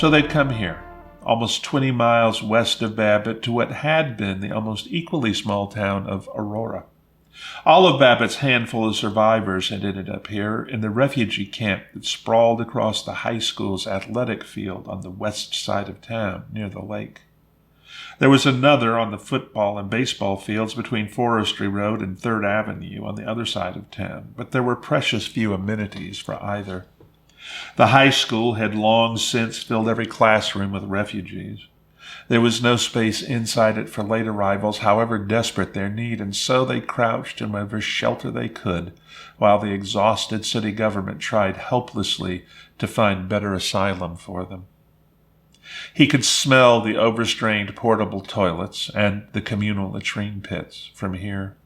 So they'd come here, almost 20 miles west of Babbitt, to what had been the almost equally small town of Aurora. All of Babbitt's handful of survivors had ended up here in the refugee camp that sprawled across the high school's athletic field on the west side of town, near the lake. There was another on the football and baseball fields between Forestry Road and 3rd Avenue on the other side of town, but there were precious few amenities for either. The high school had long since filled every classroom with refugees. There was no space inside it for late arrivals, however desperate their need, and so they crouched in whatever shelter they could, while the exhausted city government tried helplessly to find better asylum for them. He could smell the overstrained portable toilets and the communal latrine pits from here.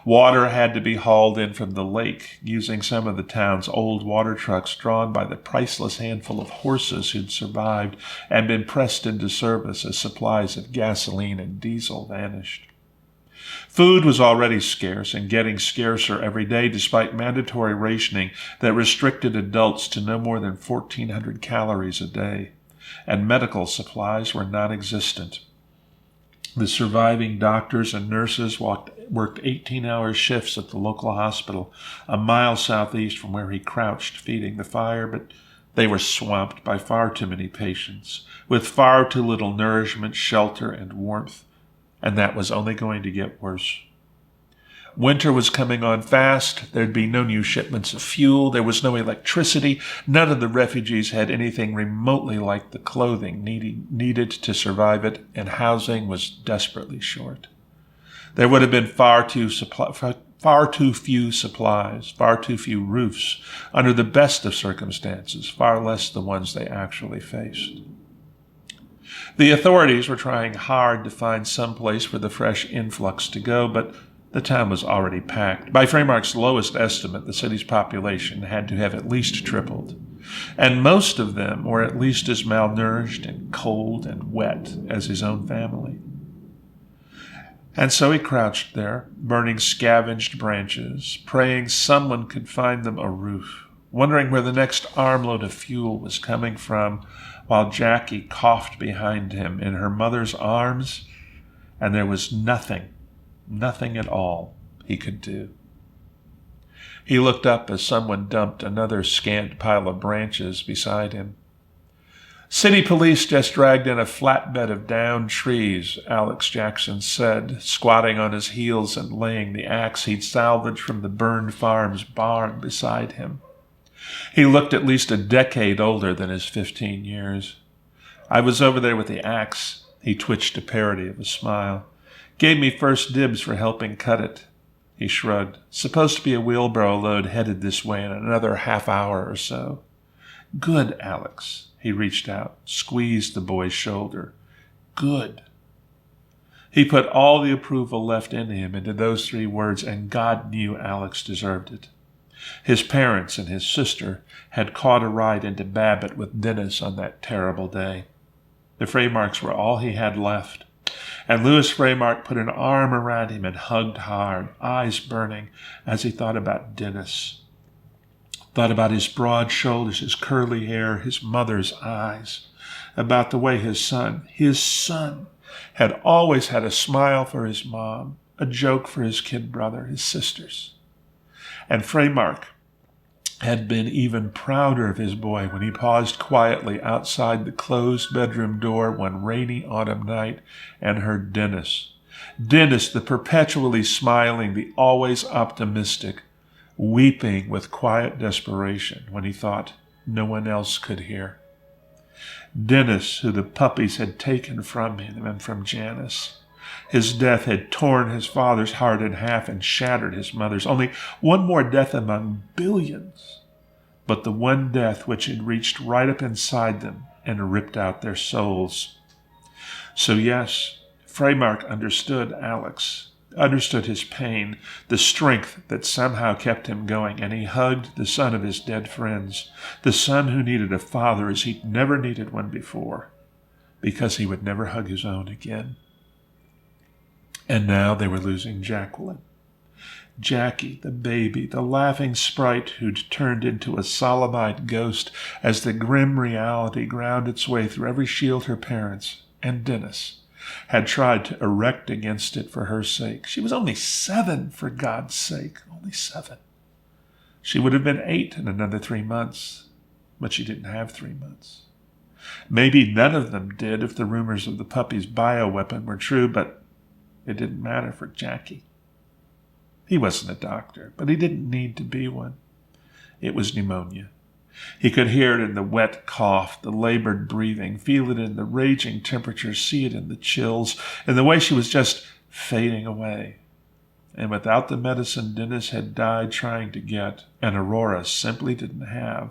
Water had to be hauled in from the lake, using some of the town's old water trucks drawn by the priceless handful of horses who'd survived and been pressed into service as supplies of gasoline and diesel vanished. Food was already scarce and getting scarcer every day, despite mandatory rationing that restricted adults to no more than 1,400 calories a day, and medical supplies were non-existent. The surviving doctors and nurses worked 18-hour shifts at the local hospital, a mile southeast from where he crouched feeding the fire, but they were swamped by far too many patients, with far too little nourishment, shelter, and warmth, and that was only going to get worse. Winter was coming on fast. There'd be no new shipments of fuel. There was no electricity. None of the refugees had anything remotely like the clothing needed to survive it, and housing was desperately short. There would have been far too few supplies, far too few roofs, under the best of circumstances, far less the ones they actually faced. The authorities were trying hard to find some place for the fresh influx to go, but the town was already packed. By Fremark's lowest estimate, the city's population had to have at least tripled, and most of them were at least as malnourished and cold and wet as his own family. And so he crouched there, burning scavenged branches, praying someone could find them a roof, wondering where the next armload of fuel was coming from, while Jackie coughed behind him in her mother's arms, and there was nothing at all he could do. He looked up as someone dumped another scant pile of branches beside him. "City police just dragged in a flatbed of downed trees," Alex Jackson said, squatting on his heels and laying the axe he'd salvaged from the burned farm's barn beside him. He looked at least a decade older than his 15 years. "I was over there with the axe." He twitched a parody of a smile. "Gave me first dibs for helping cut it." He shrugged. "Supposed to be a wheelbarrow load headed this way in another half hour or so." "Good, Alex." He reached out, squeezed the boy's shoulder. "Good." He put all the approval left in him into those 3 words, and God knew Alex deserved it. His parents and his sister had caught a ride into Babbitt with Dennis on that terrible day. The Fremarks were all he had left, and Louis Fremark put an arm around him and hugged hard, eyes burning, as he thought about Dennis. Thought about his broad shoulders, his curly hair, his mother's eyes, about the way his son, had always had a smile for his mom, a joke for his kid brother, his sisters. And Fremark had been even prouder of his boy when he paused quietly outside the closed bedroom door one rainy autumn night and heard Dennis, the perpetually smiling, the always optimistic, weeping with quiet desperation when he thought no one else could hear. Dennis, who the puppies had taken from him and from Janice. His death had torn his father's heart in half and shattered his mother's. Only one more death among billions, but the one death which had reached right up inside them and ripped out their souls. So yes, Fremark understood Alex, understood his pain, the strength that somehow kept him going, and he hugged the son of his dead friends, the son who needed a father as he'd never needed one before, because he would never hug his own again. And now they were losing Jacqueline. Jackie, the baby, the laughing sprite who'd turned into a solemn-eyed ghost as the grim reality ground its way through every shield her parents, and Dennis, had tried to erect against it for her sake. She was only 7, for God's sake, only 7. She would have been 8 in another 3 months, but she didn't have 3 months. Maybe none of them did if the rumors of the puppy's bioweapon were true, but it didn't matter for Jackie. He wasn't a doctor, but he didn't need to be one. It was pneumonia. He could hear it in the wet cough, the labored breathing, feel it in the raging temperature, see it in the chills, in the way she was just fading away. And without the medicine Dennis had died trying to get, and Aurora simply didn't have,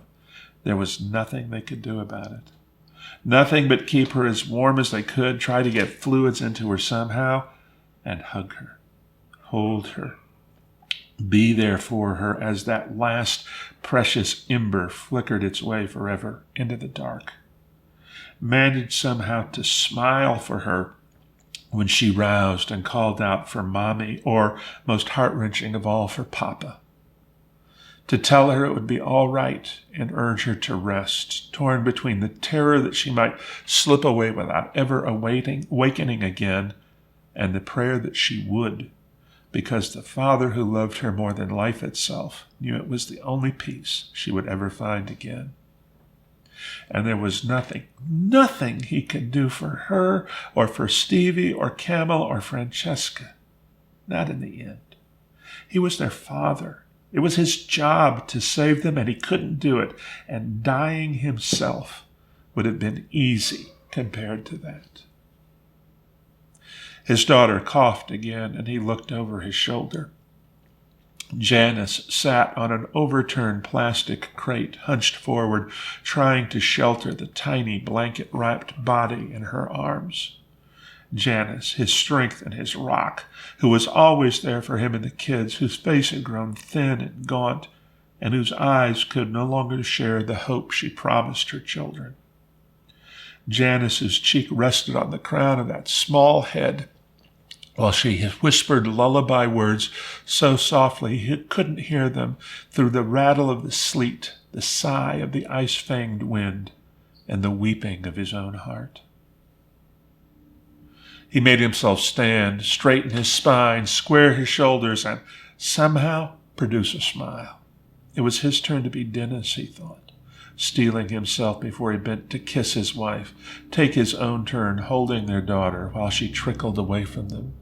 there was nothing they could do about it. Nothing but keep her as warm as they could, try to get fluids into her somehow, and hug her, hold her, be there for her as that last precious ember flickered its way forever into the dark. Manage somehow to smile for her when she roused and called out for Mommy, or, most heart-wrenching of all, for Papa. To tell her it would be all right and urge her to rest, torn between the terror that she might slip away without ever awakening again, and the prayer that she would, because the Father who loved her more than life itself knew it was the only peace she would ever find again. And there was nothing he could do for her or for Stevie or Camel or Francesca. Not in the end. He was their father. It was his job to save them, and he couldn't do it. And dying himself would have been easy compared to that. His daughter coughed again, and he looked over his shoulder. Janice sat on an overturned plastic crate, hunched forward, trying to shelter the tiny blanket-wrapped body in her arms. Janice, his strength and his rock, who was always there for him and the kids, whose face had grown thin and gaunt, and whose eyes could no longer share the hope she promised her children. Janice's cheek rested on the crown of that small head, while she whispered lullaby words so softly he couldn't hear them through the rattle of the sleet, the sigh of the ice-fanged wind, and the weeping of his own heart. He made himself stand, straighten his spine, square his shoulders, and somehow produce a smile. It was his turn to be Dennis, he thought, steeling himself before he bent to kiss his wife, take his own turn holding their daughter while she trickled away from them.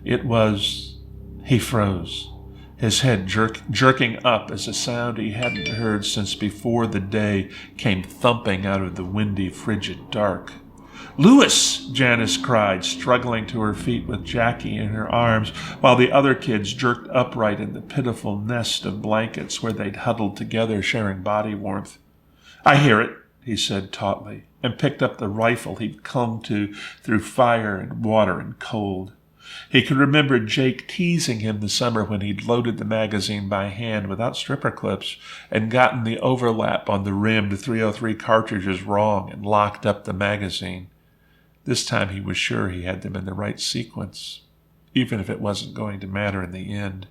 He froze, his head jerking up as a sound he hadn't heard since before the day came thumping out of the windy, frigid dark. "Louis!" Janice cried, struggling to her feet with Jackie in her arms, while the other kids jerked upright in the pitiful nest of blankets where they'd huddled together, sharing body warmth. "I hear it," he said tautly, and picked up the rifle he'd clung to through fire and water and cold. He could remember Jake teasing him the summer when he'd loaded the magazine by hand without stripper clips and gotten the overlap on the rimmed 303 cartridges wrong and locked up the magazine. This time he was sure he had them in the right sequence, even if it wasn't going to matter in the end.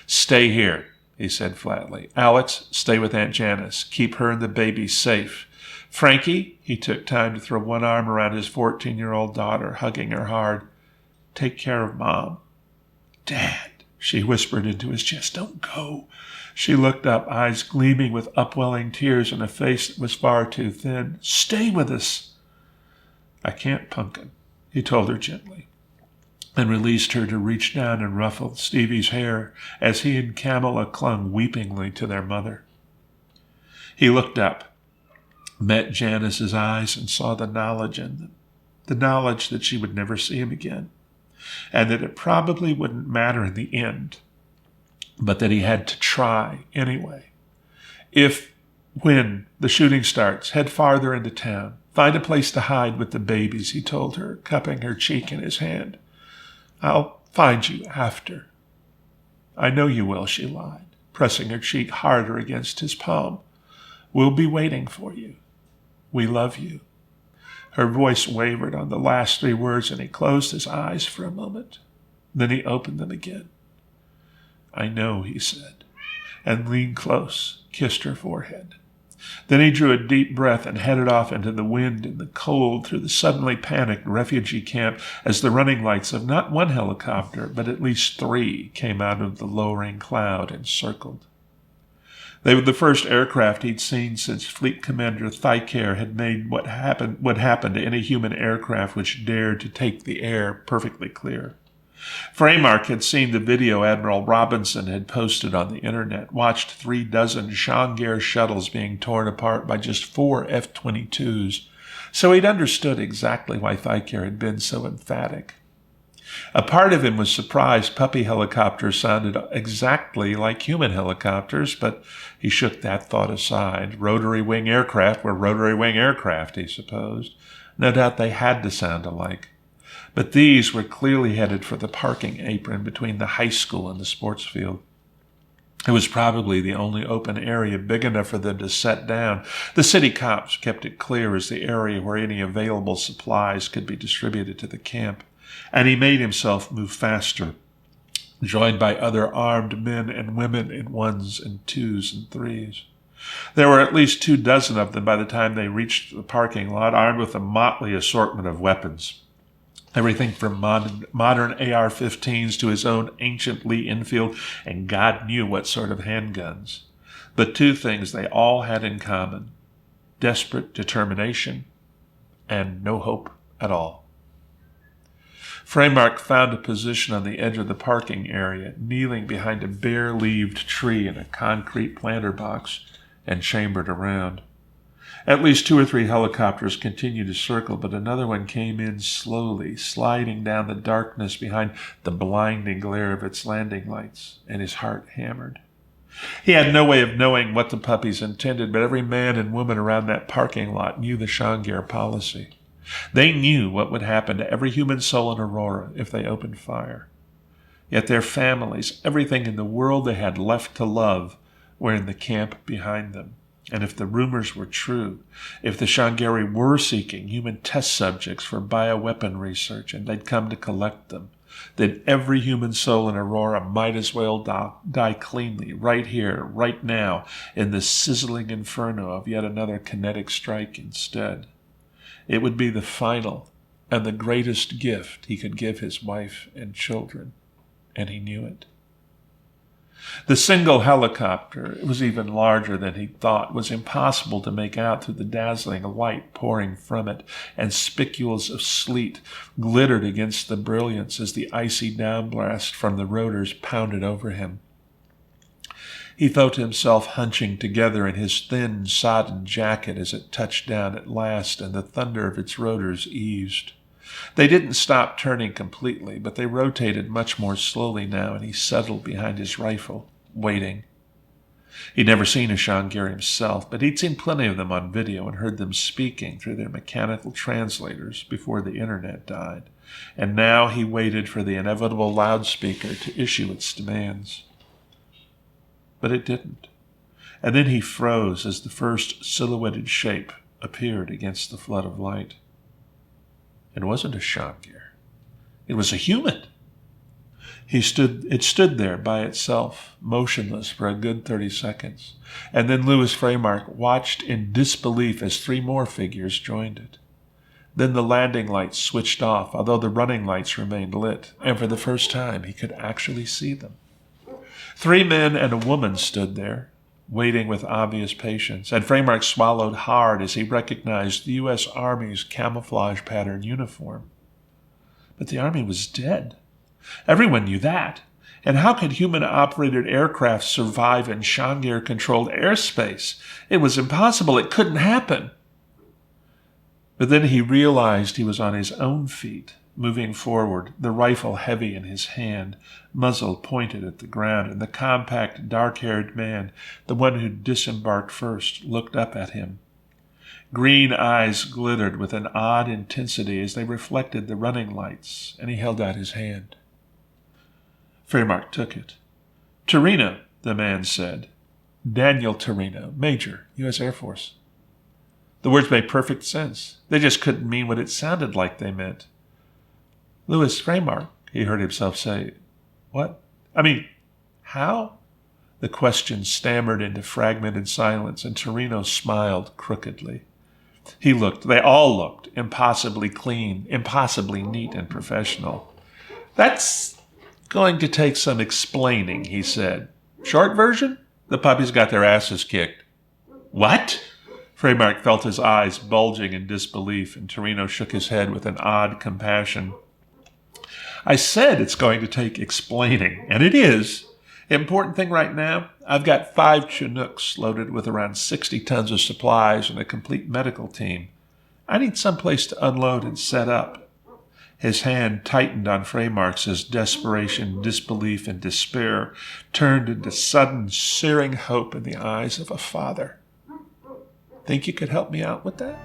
"Stay here," he said flatly. "Alex, stay with Aunt Janice. Keep her and the baby safe. Frankie," he took time to throw one arm around his 14-year-old daughter, hugging her hard. "Take care of Mom." "Dad," she whispered into his chest, "don't go." She looked up, eyes gleaming with upwelling tears and a face that was far too thin. "Stay with us." "I can't, Pumpkin," he told her gently, and released her to reach down and ruffle Stevie's hair as he and Camilla clung weepingly to their mother. He looked up, met Janice's eyes, and saw the knowledge in them, the knowledge that she would never see him again, and that it probably wouldn't matter in the end, but that he had to try anyway. When the shooting starts, head farther into town. Find a place to hide with the babies, he told her, cupping her cheek in his hand. "I'll find you after." "I know you will," she lied, pressing her cheek harder against his palm. "We'll be waiting for you. We love you." Her voice wavered on the last 3 words, and he closed his eyes for a moment. Then he opened them again. "I know," he said, and leaned close, kissed her forehead. Then he drew a deep breath and headed off into the wind and the cold through the suddenly panicked refugee camp as the running lights of not one helicopter, but at least 3 came out of the lowering cloud and circled. They were the first aircraft he'd seen since Fleet Commander Thicare had made what happened to any human aircraft which dared to take the air perfectly clear. Freymark had seen the video Admiral Robinson had posted on the internet, watched 36 Schangair shuttles being torn apart by just 4 F-22s, so he'd understood exactly why Thicare had been so emphatic. A part of him was surprised puppy helicopters sounded exactly like human helicopters, but he shook that thought aside. Rotary wing aircraft were rotary wing aircraft, he supposed. No doubt they had to sound alike. But these were clearly headed for the parking apron between the high school and the sports field. It was probably the only open area big enough for them to set down. The city cops kept it clear as the area where any available supplies could be distributed to the camp, and he made himself move faster, joined by other armed men and women in 1s and 2s and 3s. There were at least 24 of them by the time they reached the parking lot, armed with a motley assortment of weapons. Everything from modern AR-15s to his own ancient Lee Enfield, and God knew what sort of handguns. But 2 things they all had in common: desperate determination and no hope at all. Freymark found a position on the edge of the parking area, kneeling behind a bare-leaved tree in a concrete planter box, and chambered around. At least 2 or 3 helicopters continued to circle, but another one came in slowly, sliding down the darkness behind the blinding glare of its landing lights, and his heart hammered. He had no way of knowing what the puppies intended, but every man and woman around that parking lot knew the Schangair policy. They knew what would happen to every human soul in Aurora if they opened fire. Yet their families, everything in the world they had left to love, were in the camp behind them. And if the rumors were true, if the Schangairi were seeking human test subjects for bioweapon research and they'd come to collect them, then every human soul in Aurora might as well die cleanly, right here, right now, in the sizzling inferno of yet another kinetic strike instead. It would be the final and the greatest gift he could give his wife and children, and he knew it. The single helicopter, it was even larger than he thought, was impossible to make out through the dazzling light pouring from it, and spicules of sleet glittered against the brilliance as the icy downblast from the rotors pounded over him. He felt himself hunching together in his thin, sodden jacket as it touched down at last, and the thunder of its rotors eased. They didn't stop turning completely, but they rotated much more slowly now, and he settled behind his rifle, waiting. He'd never seen a Schangair himself, but he'd seen plenty of them on video and heard them speaking through their mechanical translators before the internet died, and now he waited for the inevitable loudspeaker to issue its demands. But it didn't, and then he froze as the first silhouetted shape appeared against the flood of light. It wasn't a Schangair. It was a human. It stood there by itself, motionless for a good 30 seconds, and then Louis Freymark watched in disbelief as 3 more figures joined it. Then the landing lights switched off, although the running lights remained lit, and for the first time he could actually see them. 3 men and a woman stood there, waiting with obvious patience, and Freymark swallowed hard as he recognized the U.S. Army's camouflage pattern uniform. But the Army was dead. Everyone knew that. And how could human-operated aircraft survive in Schangair-controlled airspace? It was impossible. It couldn't happen. But then he realized he was on his own feet, moving forward, the rifle heavy in his hand, muzzle pointed at the ground, and the compact, dark-haired man, the one who disembarked first, looked up at him. Green eyes glittered with an odd intensity as they reflected the running lights, and he held out his hand. Freymark took it. "Torino," the man said. "Daniel Torino, Major, U.S. Air Force." The words made perfect sense. They just couldn't mean what it sounded like they meant. "Louis Freymark," he heard himself say. "What? I mean, How? The question stammered into fragmented silence, and Torino smiled crookedly. They all looked impossibly clean, impossibly neat and professional. That's going to take some explaining, he said. Short version? The puppies got their asses kicked. What? Freymark felt his eyes bulging in disbelief, and Torino shook his head with an odd compassion. I said it's going to take explaining, and it is. Important thing right now, I've got 5 Chinooks loaded with around 60 tons of supplies and a complete medical team. I need someplace to unload and set up. His hand tightened on Freymark's as desperation, disbelief, and despair turned into sudden, searing hope in the eyes of a father. Think you could help me out with that?